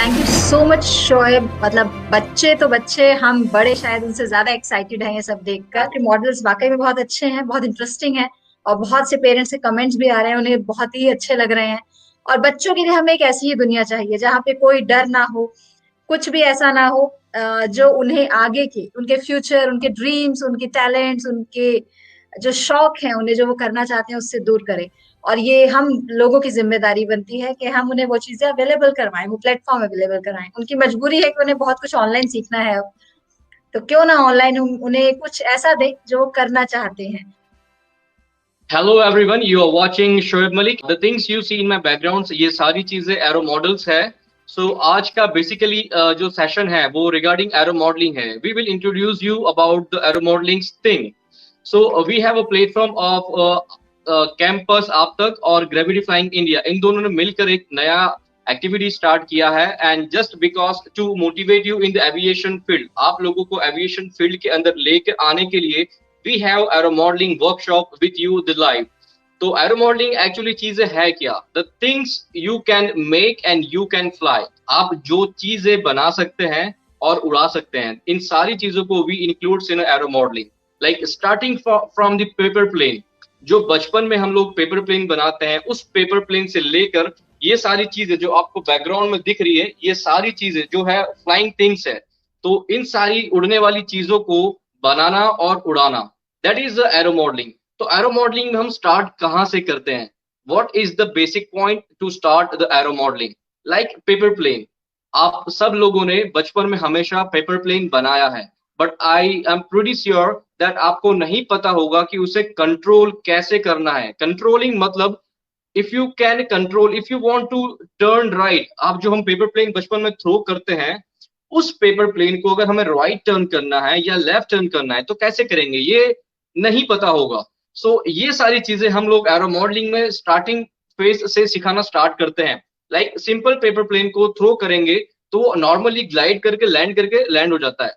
Thank you so much Shoaib. मतलब बच्चे तो बच्चे, हम बड़े शायद उनसे ज्यादा एक्साइटेड हैं ये सब देखकर कि मॉडल्स वाकई में बहुत अच्छे हैं, बहुत इंटरेस्टिंग है। और बहुत से पेरेंट्स से कमेंट्स भी आ रहे हैं, उन्हें बहुत ही अच्छे लग रहे हैं। और बच्चों के लिए हमें एक ऐसी ही दुनिया चाहिए जहाँ पे कोई डर ना हो, कुछ भी ऐसा ना हो जो उन्हें आगे के उनके फ्यूचर, उनके ड्रीम्स, उनके टैलेंट्स, उनके जो शौक हैं, उन्हें जो वो करना चाहते हैं उससे दूर करे। और ये हम लोगों की जिम्मेदारी बनती है कि हम उन्हें वो चीजें अवेलेबल करवाएं, वो प्लेटफॉर्म अवेलेबल कराएं। उनकी मजबूरी है कि उन्हें बहुत कुछ ऑनलाइन सीखना है अब, तो क्यों ना ऑनलाइन उन्हें कुछ ऐसा दे जो वो करना चाहते हैं। Hello everyone, you are watching Shoaib Malik. The things you see in my background, ये सारी चीजें एरो मॉडल्स है। सो आज का बेसिकली जो सेशन है वो रिगार्डिंग एरो मॉडलिंग है। We will introduce you about the aero modelling thing. So we have a platform of campus आप तक और ग्रेविटी फ्लाइंग इंडिया, इन दोनों ने मिलकर एक नया एक्टिविटी स्टार्ट किया है। And just because to motivate you in the aviation field, आप लोगों को एविएशन फील्ड के अंदर लेकर आने के लिए we have aero modeling workshop with you the live। तो एरो मॉडलिंग एक्चुअली चीजें है क्या? The things you can make and you can fly. आप जो चीजें बना सकते हैं और उड़ा सकते हैं, इन सारी चीजों को we includes in aero modelling. Like starting from the paper plane, जो बचपन में हम लोग पेपर प्लेन बनाते हैं, उस पेपर प्लेन से लेकर ये सारी चीजें जो आपको बैकग्राउंड में दिख रही है, ये सारी चीजें जो है फ्लाइंग थिंग्स है। तो इन सारी उड़ने वाली चीजों को बनाना और उड़ाना, that is the aero modelling. तो एरो मॉडलिंग में हम स्टार्ट कहाँ से करते हैं? What is the basic point to start the aero modelling? Like paper plane, आप सब लोगों ने बचपन में हमेशा पेपर प्लेन बनाया है, but I am pretty sure that आपको नहीं पता होगा कि उसे कंट्रोल कैसे करना है। कंट्रोलिंग मतलब if you can control, if you want to turn right, आप जो हम पेपर प्लेन बचपन में थ्रो करते हैं, उस पेपर प्लेन को अगर हमें राइट टर्न करना है या लेफ्ट टर्न करना है तो कैसे करेंगे, ये नहीं पता होगा। सो ये सारी चीजें हम लोग एरो मॉडलिंग में स्टार्टिंग फेज से सिखाना स्टार्ट करते हैं। लाइक सिंपल पेपर प्लेन को थ्रो करेंगे तो नॉर्मली ग्लाइड करके लैंड हो जाता है।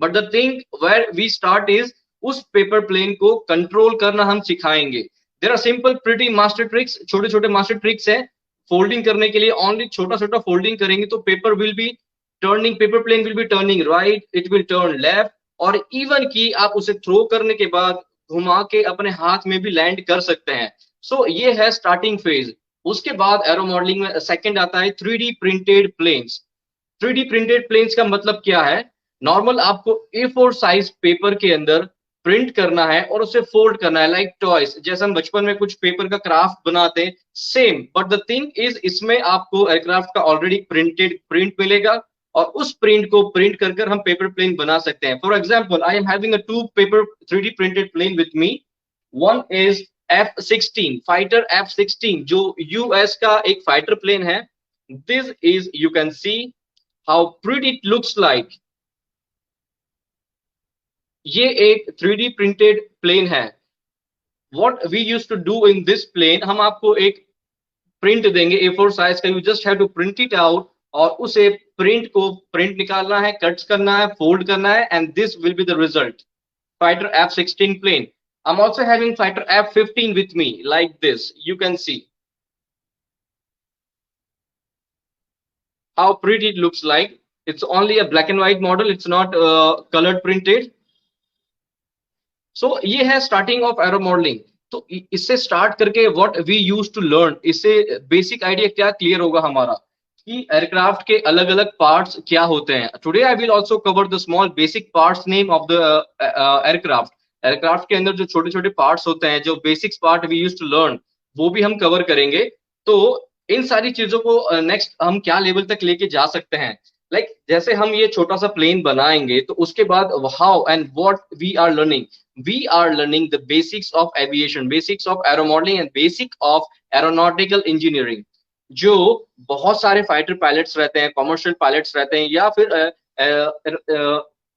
But the thing where we start is, उस पेपर प्लेन को कंट्रोल करना हम सिखाएंगे। There are simple pretty master tricks, छोटे छोटे मास्टर ट्रिक्स है। फोल्डिंग करने के लिए ओनली छोटा छोटा फोल्डिंग करेंगे तो paper will be turning, paper plane will be turning right, it will turn left. और इवन की आप उसे थ्रो करने के बाद घुमा के अपने हाथ में भी लैंड कर सकते हैं। सो ये है स्टार्टिंग फेज। उसके बाद एरो मॉडलिंग में सेकंड आता है 3D printed planes. 3D printed planes का मतलब क्या है? नॉर्मल आपको A4 साइज पेपर के अंदर प्रिंट करना है और उसे फोल्ड करना है, लाइक टॉयज, जैसे हम बचपन में कुछ पेपर का क्राफ्ट बनाते हैं, same. But the thing is, इसमें आपको एयरक्राफ्ट का ऑलरेडी प्रिंटेड प्रिंट मिलेगा और उस प्रिंट को प्रिंट कर कर हम पेपर प्लेन बना सकते हैं। For example, I am having a two paper 3D printed plane with me. One is F-16 fighter, F-16 जो यूएस का एक फाइटर प्लेन है। This is, you can see how pretty it looks like. ये एक 3D printed plane है। What we use to do in this plane, हम आपको एक प्रिंट देंगे A4 साइज का, you just have to print it out और उसे प्रिंट को प्रिंट निकालना है, कट करना है, फोल्ड करना है, and this will be the result, fighter F-16 plane। I'm also having fighter F-15 with me, like this. You can see how pretty it looks like. It's only a black and white model. It's not colored printed. So ये है starting of aero modeling। तो इससे start करके what we use to learn, इससे basic idea क्या clear होगा हमारा कि एयरक्राफ्ट के अलग अलग पार्ट्स क्या होते हैं। Today I will also cover the small basic parts name of the aircraft. Aircraft के अंदर जो छोटे छोटे पार्ट्स होते हैं, जो basics part we use to learn, वो भी हम कवर करेंगे। तो इन सारी चीजों को नेक्स्ट हम क्या लेवल तक लेके जा सकते हैं। लाइक जैसे हम ये छोटा सा प्लेन बनाएंगे तो उसके बाद how and what we are learning, we are learning the basics of aviation, basics of aero modeling and basic of aeronautical engineering। जो बहुत सारे फाइटर पायलट्स रहते हैं, कमर्शियल पायलट्स रहते हैं या फिर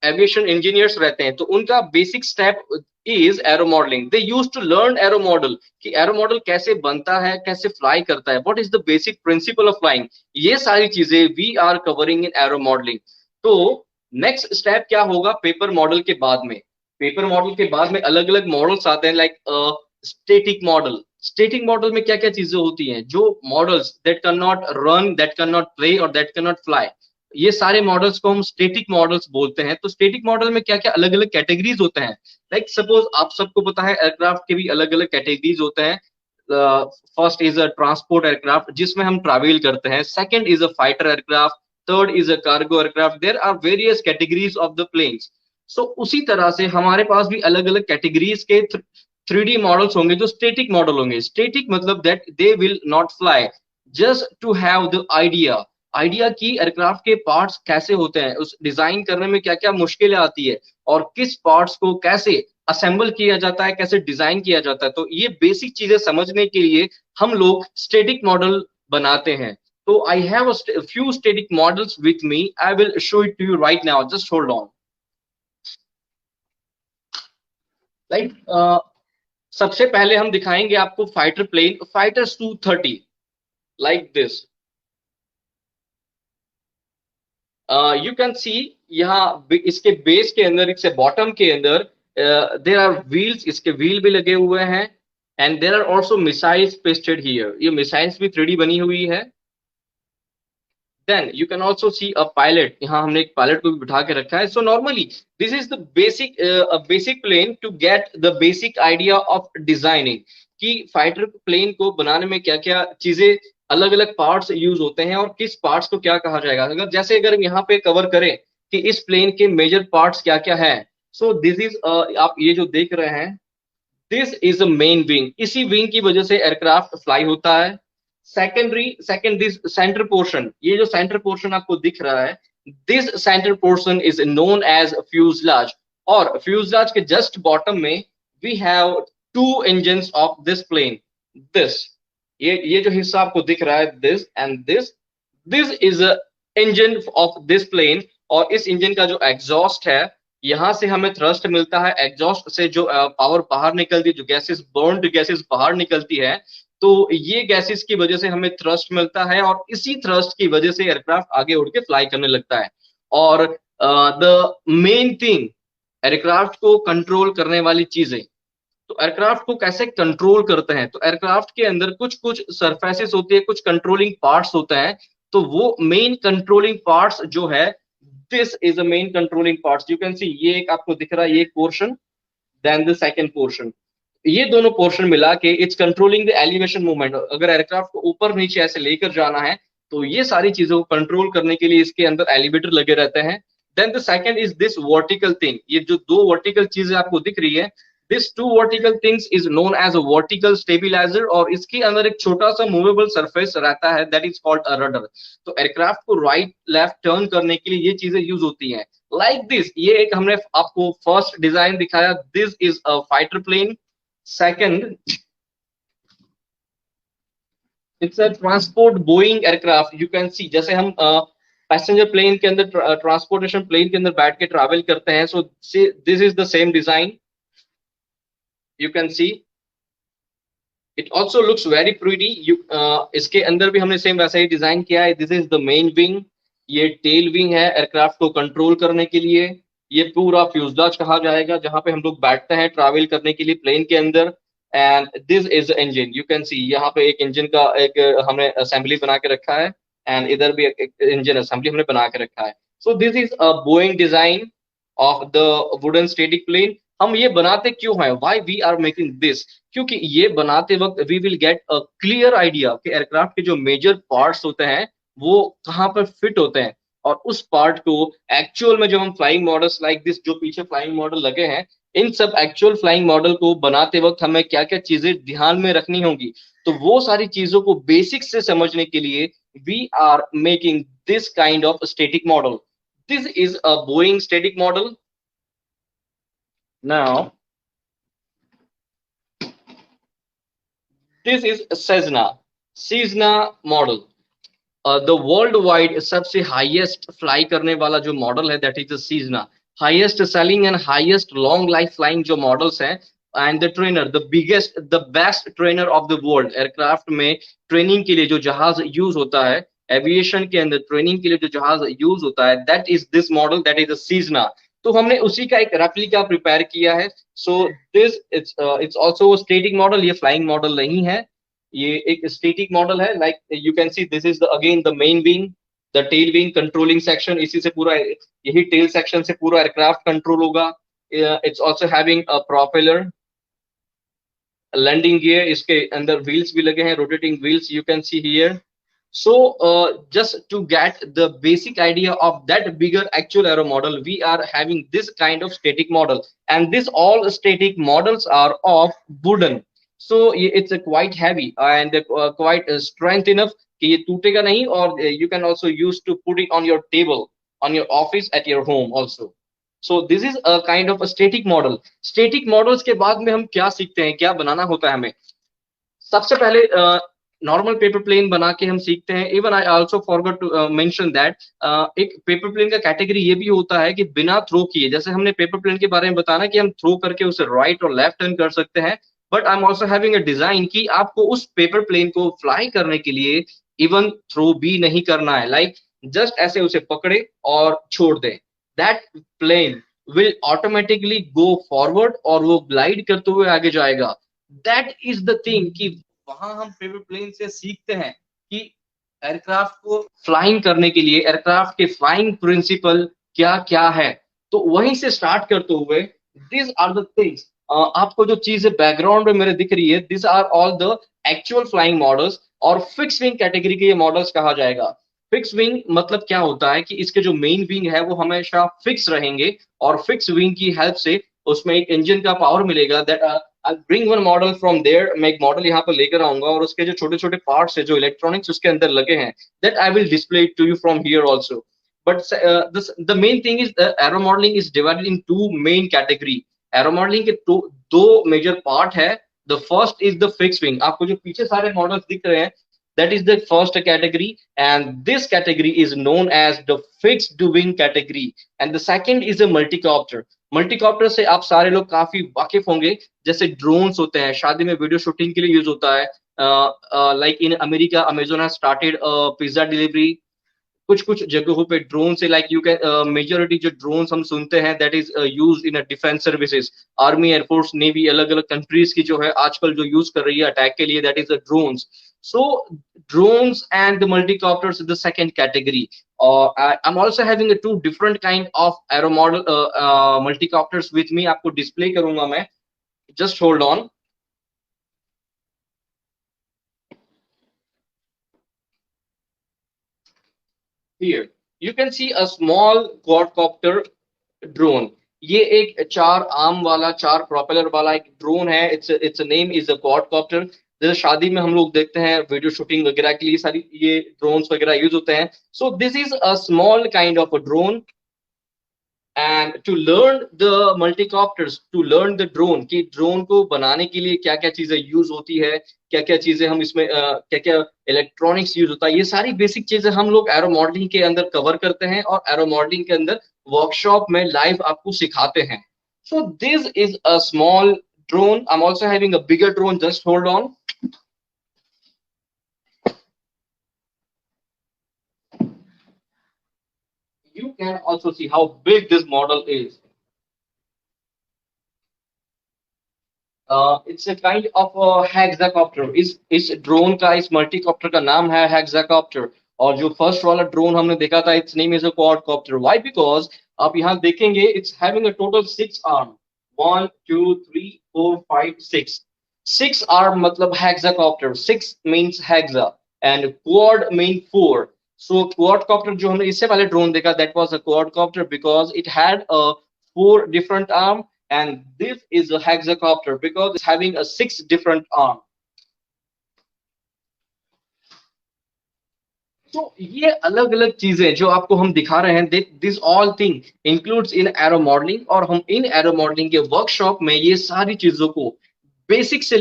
एविएशन इंजीनियर्स रहते हैं, तो उनका basic step is aero modelling. They use to learn aero model कि एरो मॉडल कैसे बनता है, कैसे फ्लाई करता है, what is the basic principle of flying. ये सारी चीजें we are covering in aero modelling. तो नेक्स्ट स्टेप क्या होगा पेपर मॉडल के बाद में? पेपर मॉडल के बाद में अलग अलग मॉडल्स आते हैं, like static model. Static model में क्या क्या चीजें होती हैं? जो models that can not run, that can not play और दैट कैन नॉट फ्लाई, ये सारे मॉडल्स को हम स्टेटिक मॉडल्स बोलते हैं। तो स्टेटिक मॉडल में क्या क्या अलग अलग कैटेगरीज होते हैं? लाइक सपोज आप सबको पता है एयरक्राफ्ट के भी अलग अलग कैटेगरीज होते हैं। First is a transport aircraft जिसमें हम ट्रैवल करते हैं, second is a fighter aircraft, third is a cargo aircraft. There are various categories of the planes. So उसी तरह से हमारे पास भी अलग अलग कैटेगरीज के 3D मॉडल्स होंगे जो स्टेटिक मॉडल होंगे। स्टेटिक मतलब that they will not fly, just to have the idea, idea की एयरक्राफ्ट के पार्ट्स कैसे होते हैं, उस डिजाइन करने में क्या क्या मुश्किलें आती है और किस पार्ट्स को कैसे असेंबल किया जाता है, कैसे डिजाइन किया जाता है। तो ये बेसिक चीजें समझने के लिए हम लोग स्टेटिक मॉडल बनाते हैं। तो I have a few static models with me, I will show it to you right now, just hold on. Like सबसे पहले हम दिखाएंगे आपको fighter plane, fighter 230, like this. You can see यहाँ इसके बेस के अंदर, इसके बॉटम के अंदर देर आर व्हील्स, इसके व्हील भी लगे हुए हैं। And there are also missiles pasted here, ये मिसाइल्स भी 3D बनी हुई है। Then you can also see a pilot, यहाँ हमने एक पायलट को भी बिठा के रखा है। So normally this is the basic basic plane to get the basic idea of designing, कि फाइटर प्लेन को बनाने में क्या क्या चीजें, अलग अलग पार्ट्स यूज होते हैं और किस पार्ट्स को क्या कहा जाएगा। अगर हम यहाँ पे कवर करें कि इस प्लेन के मेजर पार्ट्स क्या क्या है, सो दिस इज, आप ये जो देख रहे हैं, this is a main wing, इसी विंग की वजह से एयरक्राफ्ट फ्लाई होता है। सेकेंड दिस सेंटर पोर्शन, ये जो सेंटर पोर्शन आपको दिख रहा है, this centre portion is known as fuselage. और फ्यूजलाज के जस्ट बॉटम में we have two engines of this plane. This, ये जो हिस्सा आपको दिख रहा है, this end this is a engine of this plane. और इस इंजन का जो एग्जॉस्ट है, यहां से हमें थ्रस्ट मिलता है, एग्जॉस्ट से जो पावर बाहर निकलती है, जो गैसेस, बर्न्ड गैसेस बाहर निकलती है, तो ये गैसेस की वजह से हमें थ्रस्ट मिलता है और इसी थ्रस्ट की वजह से एयरक्राफ्ट आगे उड़ के फ्लाई करने लगता है। और द मेन थिंग, एयरक्राफ्ट को कंट्रोल करने वाली चीजें, तो एयरक्राफ्ट को कैसे कंट्रोल करते हैं, तो एयरक्राफ्ट के अंदर कुछ कुछ सरफेसेस होती है, कुछ कंट्रोलिंग पार्ट्स होते हैं। तो वो मेन कंट्रोलिंग पार्ट्स जो है, this is a main controlling parts. You can see, ये एक आपको दिख रहा है, ये एक portion, then the second portion, ये दोनों पोर्शन मिला के it's controlling the elevation movement. अगर एयरक्राफ्ट को ऊपर नीचे ऐसे लेकर जाना है, तो ये सारी चीजों को कंट्रोल करने के लिए इसके अंदर एलिवेटर लगे रहते हैं। Then the second is this vertical thing, ये जो दो वर्टिकल चीजें आपको दिख रही है, this two vertical things is known as a vertical stabiliser. और इसके अंदर एक छोटा सा मूवेबल सरफेस रहता है, that is called a rudder. तो एयरक्राफ्ट को राइट लेफ्ट टर्न करने के लिए ये चीजें यूज होती हैं। लाइक दिस, ये एक हमने आपको फर्स्ट डिजाइन दिखाया, this is a fighter plane. Second, it's a transport Boeing aircraft. You can see, जैसे हम पैसेंजर प्लेन के अंदर, ट्रांसपोर्टेशन प्लेन के अंदर बैठ के ट्रैवल करते हैं, so this is the same design. You can see it also looks very pretty. इसके अंदर भी हमने सेम वैसा ही डिजाइन किया है। This is the main wing, ये टेल विंग है एयरक्राफ्ट को कंट्रोल करने के लिए। ये पूरा फ्यूजलाज कहा जाएगा, जहां पे हम लोग बैठते हैं ट्रैवल करने के लिए प्लेन के अंदर। And this is engine, you can see यहाँ पे एक इंजन का एक हमने असेंबली बना के रखा है, एंड इधर भी एक इंजन असेंबली हमने बना के रखा है। So this is a Boeing design of the wooden static plane. हम ये बनाते क्यों हैं, why we are making this, क्योंकि ये बनाते वक्त we will get a clear idea कि एयरक्राफ्ट के जो मेजर पार्ट्स होते हैं वो कहाँ पर फिट होते हैं। और उस पार्ट को एक्चुअल में, जब हम फ्लाइंग मॉडल्स लाइक दिस, जो पीछे फ्लाइंग मॉडल लगे हैं, इन सब एक्चुअल फ्लाइंग मॉडल को बनाते वक्त हमें क्या क्या चीजें ध्यान में रखनी होंगी, तो वो सारी चीजों को बेसिक से समझने के लिए we are making this kind of static model. This is a Boeing static model. Now this is Cessna model, the world wide सबसे हाईएस्ट फ्लाई करने वाला जो मॉडल है, that is Cessna. Highest selling and highest long life flying जो models हैं, and the trainer, the biggest, the best trainer of the world. Aircraft में training के लिए जो जहाज यूज होता है, एविएशन के अंदर ट्रेनिंग के लिए जो जहाज यूज होता है, that is this model, that is Cessna. तो हमने उसी का एक रेप्लिका प्रिपेयर किया है। So this it's also static model, ये फ्लाइंग मॉडल नहीं है, ये एक स्टैटिक मॉडल है। Like you can see this is the again the main wing, the tail wing controlling section, इसी से पूरा, यही टेल सेक्शन से पूरा एयरक्राफ्ट कंट्रोल होगा। It's also having a propeller, landing gear, इसके अंदर व्हील्स भी लगे हैं, rotating wheels you can see here. So just to get the basic idea of that bigger actual aero model, we are having this kind of static model, and this all static models are of wooden. So it's quite heavy and quite strength enough कि ये टूटेगा नहीं, और you can also use to put it on your table, on your office, at your home also. So this is a kind of a static model. Static models के बाद में हम क्या सीखते हैं, क्या बनाना होता है हमें? सबसे पहले नॉर्मल पेपर प्लेन बना के हम सीखते हैं। Even I also forgot to mention that एक पेपर प्लेन का कैटेगरी ये भी होता है कि बिना थ्रो किए, जैसे हमने पेपर प्लेन के बारे में बताया कि हम थ्रो करके उसे राइट और लेफ्ट टर्न कर सकते हैं, but I am also having a design कि आपको उस पेपर प्लेन को फ्लाई करने के लिए इवन थ्रो भी नहीं करना है। लाइक जस्ट ऐसे उसे पकड़े और छोड़ दें, that plane will automatically go forward और वो ग्लाइड करते हुए आगे जाएगा। दैट इज द थिंग कि वहां हम पेपर प्लेन से सीखते हैं कि एयरक्राफ्ट को फ्लाइंग करने के लिए एयरक्राफ्ट के फ्लाइंग प्रिंसिपल क्या क्या है। तो वहीं से स्टार्ट करते हुए दिस आर द थिंग्स, आपको जो चीजें बैकग्राउंड में मेरे दिख रही है, this are all the actual flying models. और फिक्स विंग कैटेगरी के ये मॉडल्स कहा जाएगा। फिक्स विंग मतलब क्या होता है कि इसके जो मेन विंग है वो हमेशा फिक्स रहेंगे, और फिक्स विंग की हेल्प से उसमें एक इंजन का पावर मिलेगा। That I bring one model from there, मैं एक मॉडल यहाँ पर लेकर आऊंगा, और उसके जो छोटे छोटे पार्ट्स है, जो इलेक्ट्रॉनिक्स उसके अंदर लगे हैं, that I will display to you from here also. But the main thing is aero modeling is divided in two main category. Aero modeling के दो major part है। The first is the fixed wing, आपको जो पीछे सारे models दिख रहे हैं, that is the first category, and this category is known as the fixed wing category. And the second is a multicopter. Multicopter से आप सारे लोग काफी वाकिफ होंगे, जैसे ड्रोन्स होते हैं, शादी में वीडियो शूटिंग के लिए यूज होता है। Like in America Amazon has started pizza delivery, कुछ कुछ जगहों पे ड्रोन से, लाइक यू कैन मेजोरिटी जो ड्रोन हम सुनते हैं that is use in defence services, army, air force, navy, अलग अलग कंट्रीज की जो है आजकल जो यूज कर रही है अटैक के लिए, that is drones. So drones and the multicopters is the second category. I'm also having a two different kind of aero model multicopters with me, आपको display करूंगा मैं, just hold on. Here you can see a small quadcopter drone. ये एक चार arm वाला, चार propeller वाला एक ड्रोन है। It's name is a quadcopter. जैसे शादी में हम लोग देखते हैं वीडियो शूटिंग वगैरह के लिए सारी ये ड्रोन्स वगैरह यूज होते हैं। So this is a small kind of a drone. And to learn the multicopters, to learn the drone, कि ड्रोन को बनाने के लिए क्या क्या चीजें यूज होती है, क्या क्या चीजें हम इसमें क्या क्या इलेक्ट्रॉनिक्स यूज होता है, ये सारी बेसिक चीजें हम लोग एरो मॉडलिंग के अंदर कवर करते हैं, और एरो मॉडलिंग के अंदर वर्कशॉप में लाइव आपको सिखाते हैं। So this is a small drone. I am also having a bigger drone, just hold on. You can also see how big this model is. It's a kind of hexacopter. इस drone का, इस multicopter का नाम है hexacopter. और जो first वाला drone हमने देखा था, its name is a quadcopter. Why? Because आप यहाँ देखेंगे it's having a total 6 arm, 1 2 3 4 5 6। 6 arm मतलब hexacopter, 6 means hexa, and quad mean 4। So quadcopter जो हमने इससे पहले ड्रोन देखा, that was a quadcopter because it had 4 different arm, and this is a hexacopter because it's having a 6 different arm. तो ये अलग अलग चीजें जो आपको हम दिखा रहे हैं, this all thing includes in aero modelling, और हम इन एरो मॉडलिंग के वर्कशॉप में ये सारी चीजों को बेसिक से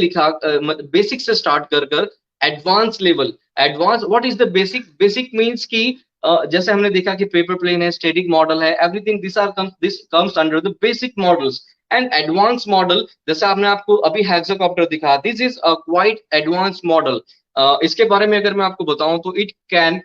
बेसिक से स्टार्ट कर कर advance level. Advance, what is the basic? Basic means कि जैसे हमने देखा कि पेपर प्लेन है, स्टैटिक मॉडल है, everything this comes under the basic models. And advance model, जैसे आपने आपको अभी हेक्साकॉप्टर दिखा, this is a quite advance model. इसके बारे में अगर मैं आपको बताऊं तो it can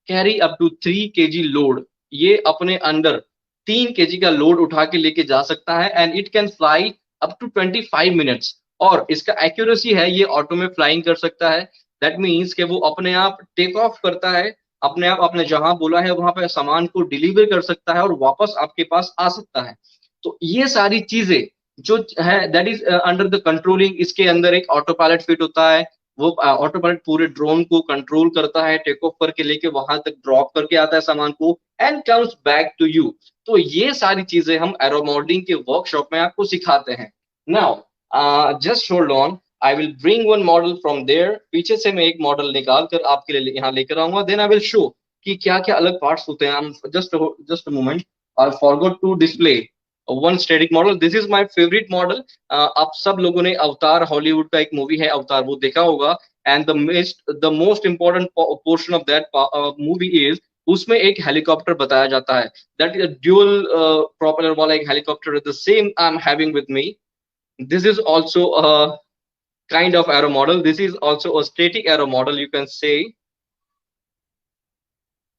carry up to 3 kg load. ये अपने अंदर 3 kg का लोड उठा के लेके जा सकता है and it can fly up to 25 minutes. और इसका एक्यूरेसी है, ये ऑटो में फ्लाइंग कर सकता है। दैट मीन्स कि वो अपने आप टेक ऑफ करता है, अपने आप आपने जहां बोला है वहां पे सामान को डिलीवर कर सकता है और वापस आपके पास आ सकता है। तो ये सारी चीजें जो है that is under the controlling. इसके अंदर एक ऑटो पायलट फिट होता है, वो ऑटो पायलट पूरे ड्रोन को कंट्रोल करता है, टेक ऑफ करके लेके वहां तक ड्रॉप करके आता है सामान को and comes back to you. तो ये सारी चीजें हम एरो मॉडलिंग के वर्कशॉप में आपको सिखाते हैं। Now just hold on, I will bring one model from there. पीछे से मैं एक मॉडल निकाल कर आपके लिए यहाँ लेकर आऊंगा, देन आई विल शो कि क्या क्या अलग पार्ट्स होते हैं। Just just moment, I forgot to display one static model. This is my favourite model. आप सब लोगों ने अवतार, हॉलीवुड का एक मूवी है अवतार, वो देखा होगा। And the most important portion of that movie is, उसमें एक हेलीकॉप्टर बताया जाता है, दैट इज ड्यूल प्रोपेलर वाला एक helicopter, the same I am having with me. This is also a kind of aero model. This is also a static aero model, you can say.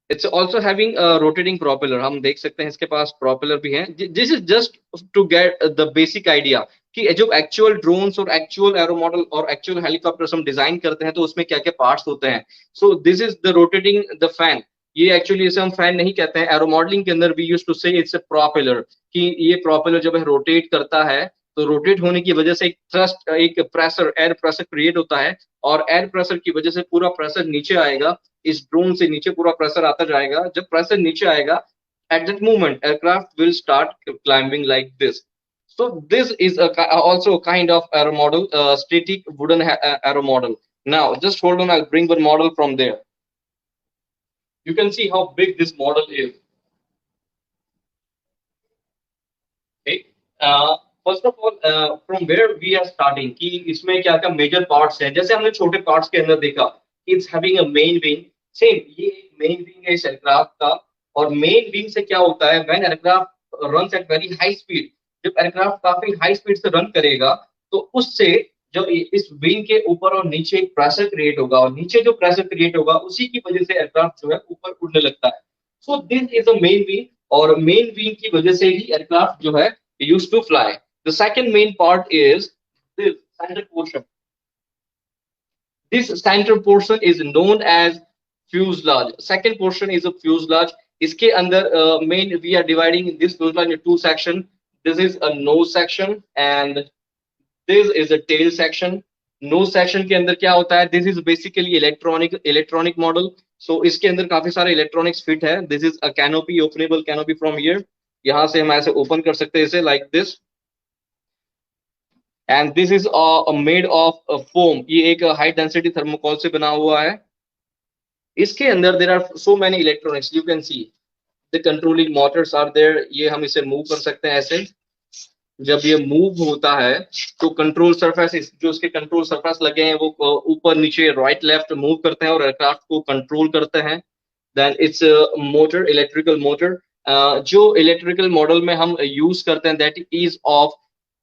It's also having a rotating propeller. हम देख सकते हैं इसके पास propeller भी है। This is just to get the basic idea कि जो actual drones और actual aero model और actual helicopters हम डिजाइन करते हैं तो उसमें क्या क्या parts होते हैं। So this is the rotating the fan. ये एक्चुअली इसे हम फैन नहीं कहते हैं, एरो मॉडलिंग के अंदर वी यूज टू से इट्स अ प्रोपेलर, कि ये प्रोपेलर जब रोटेट करता है तो रोटेट होने की वजह से एक थ्रस्ट, एक प्रेशर, एयर प्रेशर क्रिएट होता है और एयर प्रेशर की वजह से पूरा प्रेशर नीचे आएगा। इस ड्रोन से नीचे पूरा प्रेशर आता जाएगा। जब प्रेशर नीचे आएगा, at that moment aircraft will start climbing like this. So this is also a kind of aero model, static wooden aero model. Now just hold on, I'll bring one model from there. You can see how big this model is. Okay. First of all, from where we are starting कि इसमें क्या क्या major parts हैं। जैसे हमने छोटे parts के अंदर देखा, it's having a main wing. Same ये मेन विंग है इस एयरक्राफ्ट का। और मेन विंग से क्या होता है, when aircraft runs at very high speed, जब एयरक्राफ्ट काफी हाई स्पीड से रन करेगा तो उससे जब इस विंग के ऊपर और नीचे एक प्रेशर क्रिएट होगा और नीचे जो प्रेशर क्रिएट होगा उसी की वजह से एयरक्राफ्ट जो है ऊपर उड़ने लगता है। So this is a main wing, और मेन विंग की वजह से ही एयरक्राफ्ट जो है used to fly. The second main part is this center portion. This center portion is known as fuselage. Second portion is a fuselage. इसके अंदर main we are dividing this fuselage into two section. This is a nose section and this is a tail section. Nose section के अंदर क्या होता है? This is basically electronic model. So इसके अंदर काफी सारे electronics fit है. This is a canopy, openable canopy from here. यहाँ से हम ऐसे ओपन कर सकते हैं इसे like this. And this is made of foam. ये एक हाई डेंसिटी थर्मोकॉल से बना हुआ है। इसके अंदर there are so many electronics, you can see the controlling motors are there. ये हम इसे मूव कर सकते हैं ऐसे। जब ये मूव होता है तो कंट्रोल सरफेस, जो इसके कंट्रोल सरफेस लगे हैं वो ऊपर नीचे राइट लेफ्ट मूव करते हैं और एयरक्राफ्ट को कंट्रोल करते हैं। Then it's motor, electrical motor. जो इलेक्ट्रिकल मॉडल में हम यूज करते हैं that is of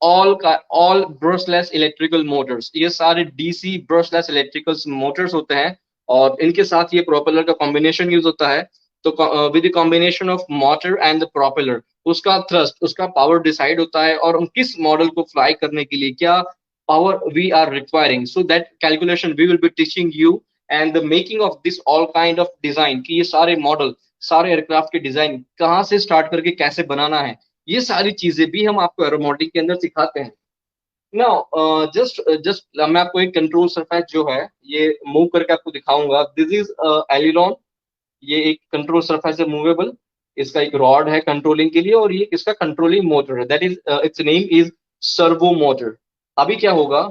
all brushless electrical motors. ये सारे डीसी ब्रशलेस इलेक्ट्रिकल मोटर्स होते हैं और इनके साथ ये प्रोपेलर का कॉम्बिनेशन यूज होता है। तो with the combination of motor and the propeller, उसका थ्रस्ट, उसका पावर डिसाइड होता है और हम किस मॉडल को फ्लाई करने के लिए क्या power we are requiring. So that calculation we will be teaching you and the making of this all kind of design, कि ये सारे मॉडल, सारे एयरक्राफ्ट के डिजाइन कहाँ से स्टार्ट करके कैसे बनाना है, ये सारी चीजें भी हम आपको एरो मॉडलिंग के अंदर सिखाते हैं। नाउ जस्ट जस्ट मैं आपको एक कंट्रोल सरफेस जो है ये मूव करके आपको दिखाऊंगा। This is aileron. ये एक कंट्रोल सरफेस है मूवेबल। इसका एक रॉड है कंट्रोलिंग के लिए और ये इसका कंट्रोलिंग मोटर है, that is it's name is servo motor. अभी क्या होगा,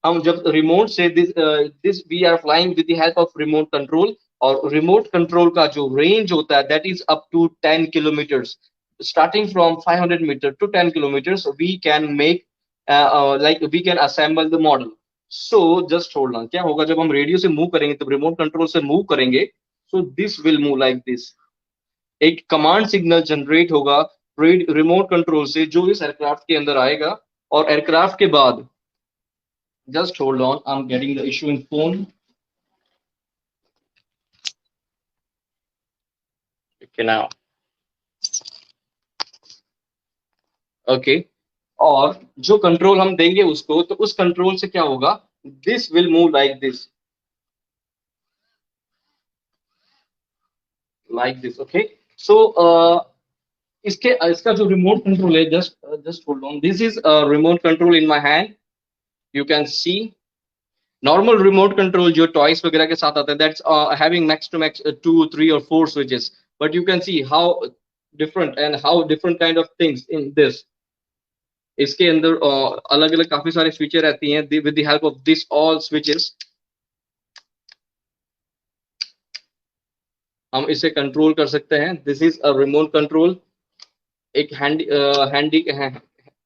हम जब रिमोट से this we are flying with the help of remote control, और रिमोट कंट्रोल का जो रेंज होता है that is up to 10 kilometres. starting from 500 meter to 10 kilometers we can make like we can assemble the model. So just hold on, क्या होगा जब हम radio से मूव करेंगे, तो रिमोट कंट्रोल से मूव करेंगे, so this will move like this. एक कमांड सिग्नल जनरेट होगा रिमोट कंट्रोल से जो इस एयरक्राफ्ट के अंदर आएगा, और एयरक्राफ्ट के बाद just hold on, I'm getting the issue in phone. Okay, now okay. और जो कंट्रोल हम देंगे उसको, तो उस कंट्रोल से क्या होगा, this will move like this. Okay. So इसके इसका जो रिमोट कंट्रोल है, just just hold on, this is remote control in my hand. You can see normal remote control जो टॉयस वगैरह के साथ आता है, that's having max to max 2 3 और 4 switches, but you can see how different kind of things in this. इसके अंदर अलग अलग काफी सारे फीचर रहती हैं। With the help of this all switches हम इसे कंट्रोल कर सकते हैं। This is a remote control, एक handy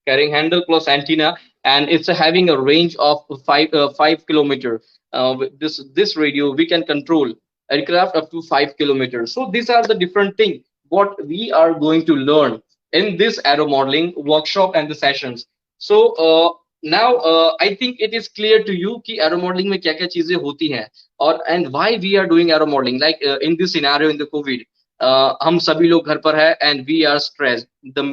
carrying handle plus antenna, and it's having a range of 5 kilometer. With this radio we can control aircraft up to 5 kilometers. So these are the different things what we are going to learn in this aero modeling workshop and the sessions. So now I think it is clear to you कि aero modeling में क्या क्या चीजें होती हैं, और and why we are doing aero modeling, like in this scenario in the COVID, हम सभी लोग घर पर है and we are stressed. The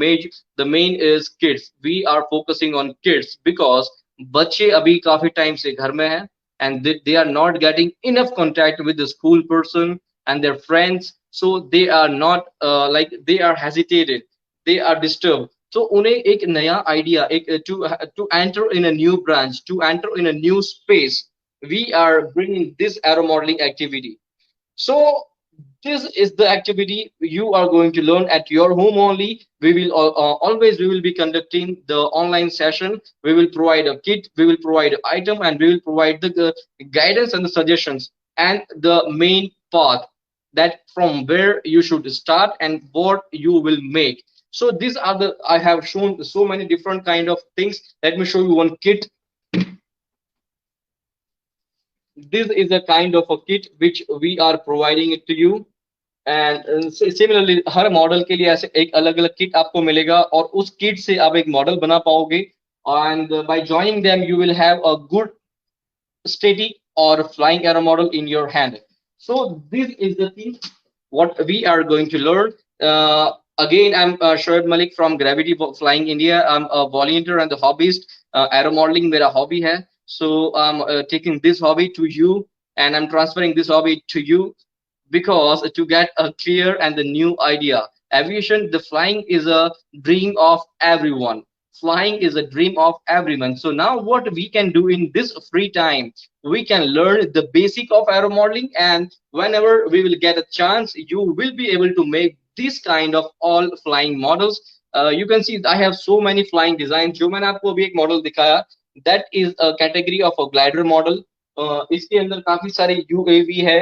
main is kids. We are focusing on kids because बच्चे अभी काफी टाइम से घर में हैं, and they are not getting enough contact with the school person and their friends. So they are not like they are hesitated, they are disturbed. So उन्हें एक नया idea, एक to enter in a new branch, to enter in a new space, we are bringing this aero modeling activity. So this is the activity you are going to learn at your home only. We will always we will be conducting the online session. We will provide a kit, we will provide an item, and we will provide the guidance and the suggestions and the main path, that from where you should start and what you will make. So these are the, I have shown so many different kind of things. Let me show you one kit. This is a kind of a kit which we are providing it to you. And similarly her model के लिए ऐसे एक अलग अलग kit आपको मिलेगा, और उस किट से आप एक मॉडल बना पाओगे, and bye joining them you will have a good steady or flying aero model in your hand. So this is the thing what we are going to learn. Again, I'm Shoaib Malik from Gravity Flying India. I'm a volunteer and the hobbyist. Aero modeling मेरा hobby है. So I'm taking this hobby to you, and I'm transferring this hobby to you because to get a clear and the new idea. Aviation, the flying is a dream of everyone. Flying is a dream of everyone. So now what we can do in this free time, we can learn the basic of aero modeling, and whenever we will get a chance, you will be able to make this kind of all flying models. You can see I have so many flying designs. जो मैंने आपको अभी एक model दिखाया, that is a category of a glider model. इसके अंदर काफी सारे UAV है.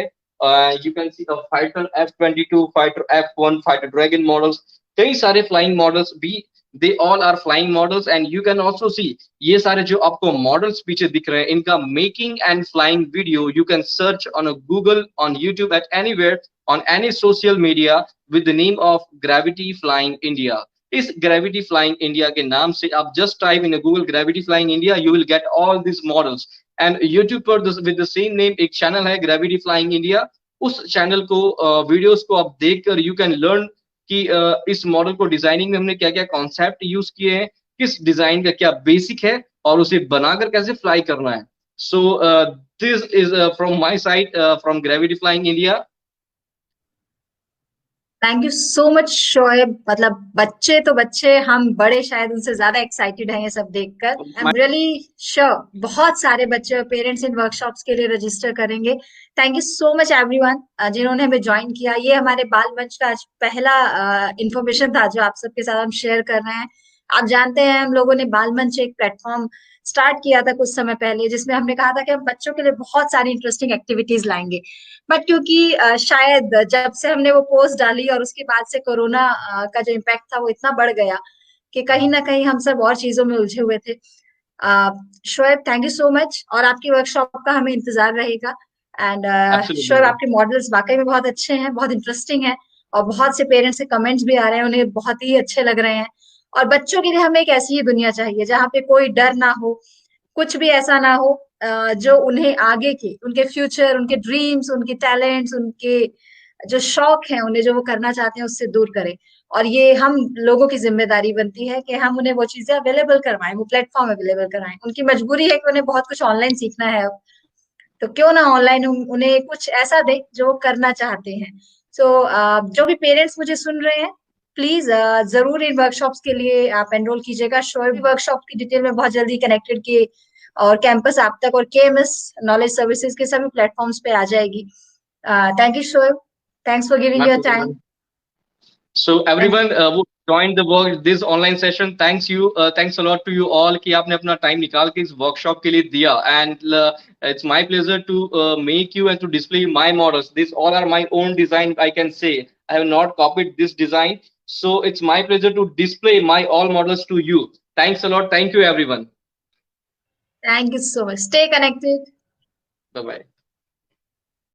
You can see the fighter F-22, fighter F-1, fighter Dragon models. कई सारे flying models भी, they all are flying models, and you can also see ये सारे जो आपको models पीछे दिख रहे हैं, इनका making and flying video you can search on a Google, on YouTube, at anywhere, on any social media with the name of Gravity Flying India. इस Gravity Flying India के नाम से आप just type in a Google Gravity Flying India, you will get all these models. And YouTube पर with the same name एक channel है gravity flying India. उस channel को वीडियोस को आप देखकर यू कैन लर्न कि इस मॉडल को डिजाइनिंग में हमने क्या क्या कॉन्सेप्ट यूज किए हैं, किस डिजाइन का क्या बेसिक है, और उसे बनाकर कैसे फ्लाई करना है. So this is from my side from gravity flying India. Thank you so much Shoaib. मतलब बच्चे तो बच्चे, हम बड़े शायद उनसे ज्यादा एक्साइटेड हैं ये सब देखकर. आई एम रियली श्योर बहुत सारे बच्चे और पेरेंट्स इन वर्कशॉप्स के लिए रजिस्टर करेंगे. Thank you so much everyone जिन्होंने हमें ज्वाइन किया. ये हमारे बाल मंच का आज पहला इंफॉर्मेशन था जो आप सबके साथ हम शेयर कर रहे हैं. आप जानते हैं हम लोगों ने बाल मंच एक प्लेटफॉर्म स्टार्ट किया था कुछ समय पहले, जिसमें हमने कहा था कि हम बच्चों के लिए बहुत सारी इंटरेस्टिंग एक्टिविटीज लाएंगे. बट क्योंकि शायद जब से हमने वो पोस्ट डाली और उसके बाद से कोरोना का जो इम्पैक्ट था वो इतना बढ़ गया कि कहीं ना कहीं हम सब और चीजों में उलझे हुए थे. Shoaib, thank you so much, और आपकी वर्कशॉप का हमें इंतजार रहेगा. एंड शोएब, आपके मॉडल्स वाकई में बहुत अच्छे हैं, बहुत इंटरेस्टिंग हैं, और बहुत से पेरेंट्स के कमेंट्स भी आ रहे हैं, उन्हें बहुत ही अच्छे लग रहे हैं. और बच्चों के लिए हमें एक ऐसी ही दुनिया चाहिए जहाँ पे कोई डर ना हो, कुछ भी ऐसा ना हो जो उन्हें आगे के उनके फ्यूचर, उनके ड्रीम्स, उनके टैलेंट्स, उनके जो शौक है उन्हें, जो वो करना चाहते हैं, उससे दूर करें। और ये हम लोगों की जिम्मेदारी बनती है कि हम उन्हें वो चीजें अवेलेबल करवाएं, वो प्लेटफॉर्म अवेलेबल कराएं। उनकी मजबूरी है कि उन्हें बहुत कुछ ऑनलाइन सीखना है अब, तो क्यों ना ऑनलाइन उन्हें कुछ ऐसा दे जो वो करना चाहते हैं। सो जो भी पेरेंट्स मुझे सुन रहे हैं, प्लीज जरूर इन वर्कशॉप्स के लिए आप एनरोल कीजिएगा। शोएब वर्कशॉप की डिटेल में बहुत जल्दी कनेक्टेड के और कैंपस आप तक और केएमएस नॉलेज सर्विसेज के सभी प्लेटफॉर्म्स पे आ जाएगी। Thank you Shoaib, thanks for giving your time. So everyone who joined the work this online session, thanks a lot to you all कि आपने अपना time निकाल के इस workshop के लिए दिया, and it's my pleasure to make you and to display my models. These all are my own design, I can say. I have not copied this design, so it's my pleasure to display my all models to you. Thanks a lot. Thank you everyone. Thank you so much, stay connected. Bye bye.